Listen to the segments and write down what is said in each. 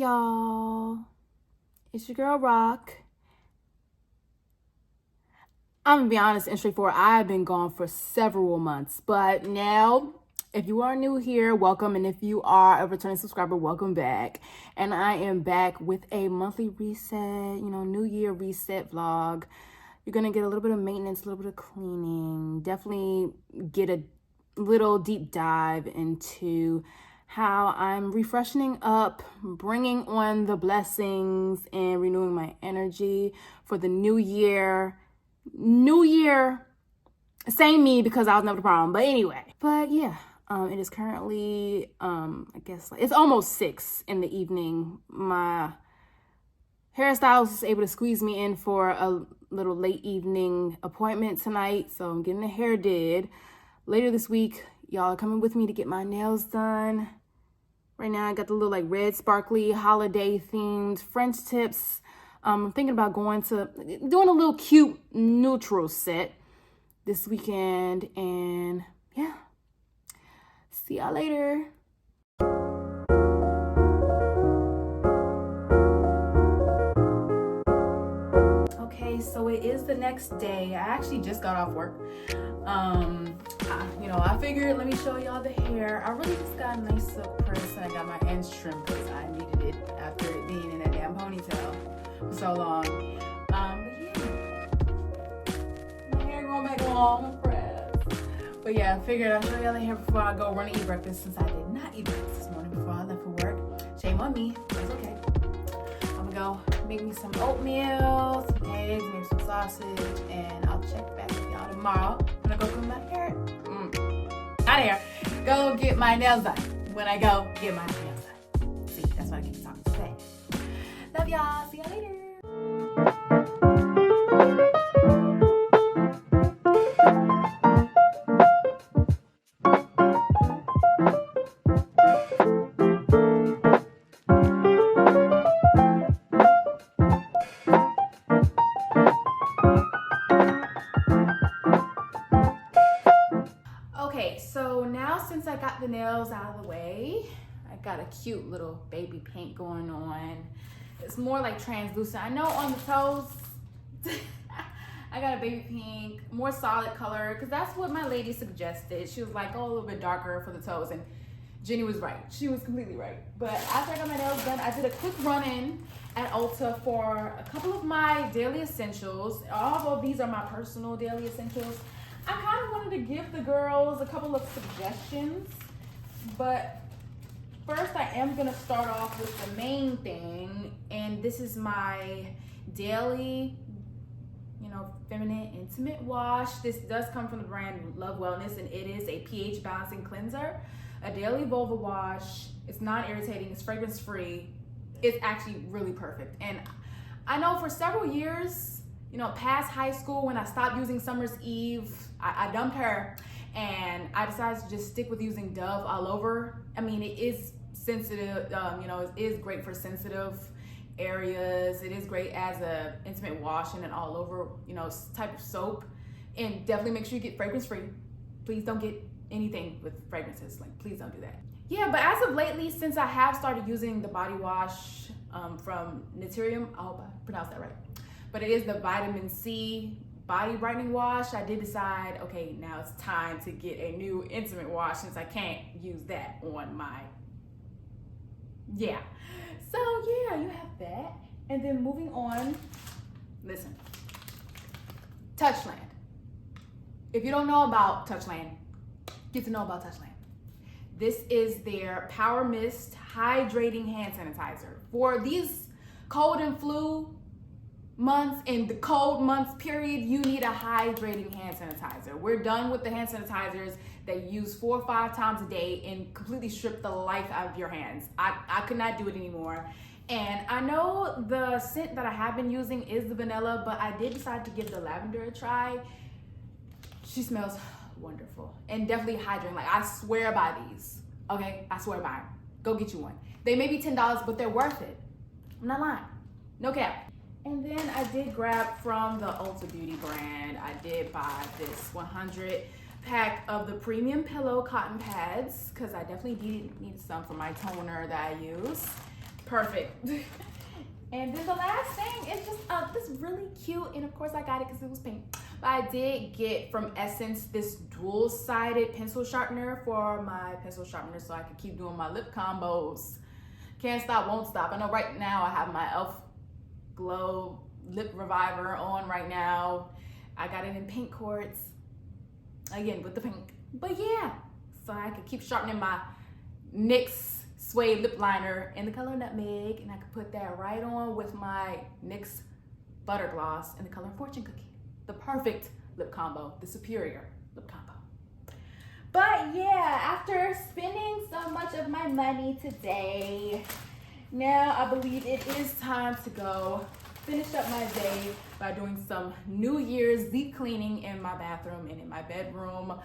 y'all, it's your girl Rock. I'm gonna be honest and straightforward, I've been gone for several months, but now if you are new here, welcome, and if you are a returning subscriber, welcome back. And I am back with a monthly reset, new year reset vlog. You're gonna get a little bit of maintenance, a little bit of cleaning, definitely get a little deep dive into how I'm refreshing up, bringing on the blessings, and renewing my energy for the new year. New year, same me, because I was never the problem. But anyway, it is currently, I guess it's almost 6 in the evening. My hairstylist is able to squeeze me in for a little late evening appointment tonight, so I'm getting the hair did. Later this week, y'all are coming with me to get my nails done. Right now, I got the little red sparkly holiday themed French tips. I'm thinking about doing a little cute neutral set this weekend, and yeah, see y'all later. Okay, so it is the next day. I actually just got off work. I figured, let me show y'all the hair. I really just got a nice silk press, and I got my ends trimmed because I needed it after it being in that damn ponytail for so long. My hair going back long and pressed. But yeah, I figured I'll show y'all the hair before I go run and eat breakfast, since I did not eat breakfast this morning before I left for work. Shame on me, that's okay. I'm gonna go make me some oatmeal, some eggs, maybe some sausage, and I'll check back with y'all tomorrow when I go comb my hair. Go get my nails done. When I go get my nails done. See, that's what I keep talking today. Love y'all. See y'all later. Okay, so now since I got the nails out of the way, I got a cute little baby pink going on. It's more like translucent. I know on the toes, I got a baby pink, more solid color, because that's what my lady suggested. She was like, oh, a little bit darker for the toes, and Jenny was right. She was completely right. But after I got my nails done, I did a quick run-in at Ulta for a couple of my daily essentials. Although these are my personal daily essentials, I kind of wanted to give the girls a couple of suggestions, but first I am going to start off with the main thing, and this is my daily, feminine intimate wash. This does come from the brand Love Wellness, and it is a pH balancing cleanser, a daily vulva wash. It's non-irritating, it's fragrance free. It's actually really perfect. And I know for several years, past high school, when I stopped using Summer's Eve, I dumped her, and I decided to just stick with using Dove all over. I mean, it is sensitive, it is great for sensitive areas. It is great as a intimate wash and an all over, type of soap. And definitely make sure you get fragrance free. Please don't get anything with fragrances. Please don't do that. Yeah, but as of lately, since I have started using the body wash from Naturium, I hope I pronounced that right, but it is the vitamin C body brightening wash, I did decide, okay, now it's time to get a new intimate wash, since I can't use that on my, So yeah, you have that. And then moving on, listen, Touchland. If you don't know about Touchland, get to know about Touchland. This is their Power Mist Hydrating Hand Sanitizer. For these cold and flu months, in the cold months period, you need a hydrating hand sanitizer. We're done with the hand sanitizers that you use 4 or 5 times a day and completely strip the life out of your hands. I could not do it anymore. And I know the scent that I have been using is the vanilla, but I did decide to give the lavender a try. She smells wonderful and definitely hydrating. I swear by these, okay? I swear by them. Go get you one. They may be $10, but they're worth it. I'm not lying. No cap. And then I did grab from the Ulta Beauty brand, I did buy this 100 pack of the premium pillow cotton pads, because I definitely needed some for my toner that I use. perfect. And then the last thing is just this really cute, and of course I got it because it was pink. But I did get from Essence this dual-sided pencil sharpener for my pencil sharpener so I can keep doing my lip combos. Can't stop, won't stop. I know right now I have my e.l.f. Glow Lip Reviver on right now. I got it in pink quartz, again with the pink. But yeah, so I could keep sharpening my NYX suede lip liner in the color Nutmeg, and I could put that right on with my NYX Butter Gloss in the color Fortune Cookie. The perfect lip combo, the superior lip combo. But yeah, after spending so much of my money today, now I believe it is time to go finish up my day by doing some New Year's deep cleaning in my bathroom and in my bedroom.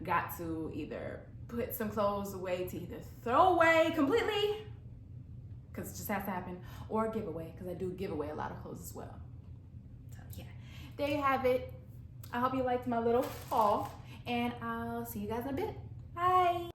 Got to either put some clothes away to either throw away completely, because it just has to happen, or give away, because I do give away a lot of clothes as well. So yeah, there you have it. I hope you liked my little haul, and I'll see you guys in a bit. Bye.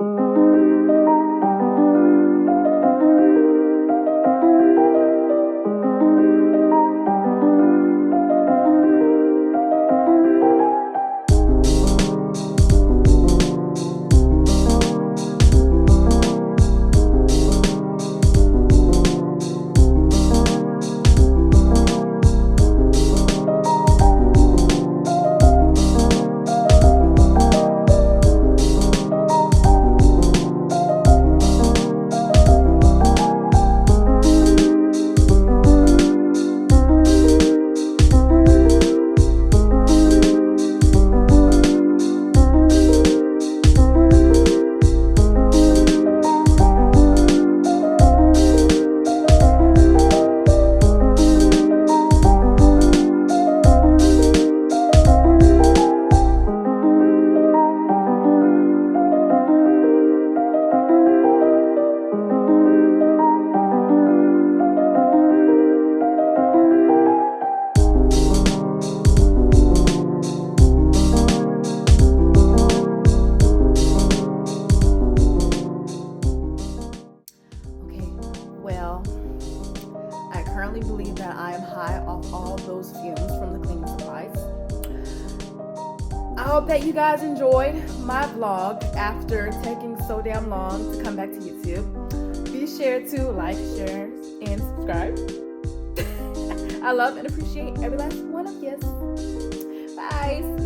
Believe that I am high off all those fumes from the cleaning supplies. I hope that you guys enjoyed my vlog after taking so damn long to come back to YouTube. Be sure to like, share, and subscribe. I love and appreciate every last one of you. Bye.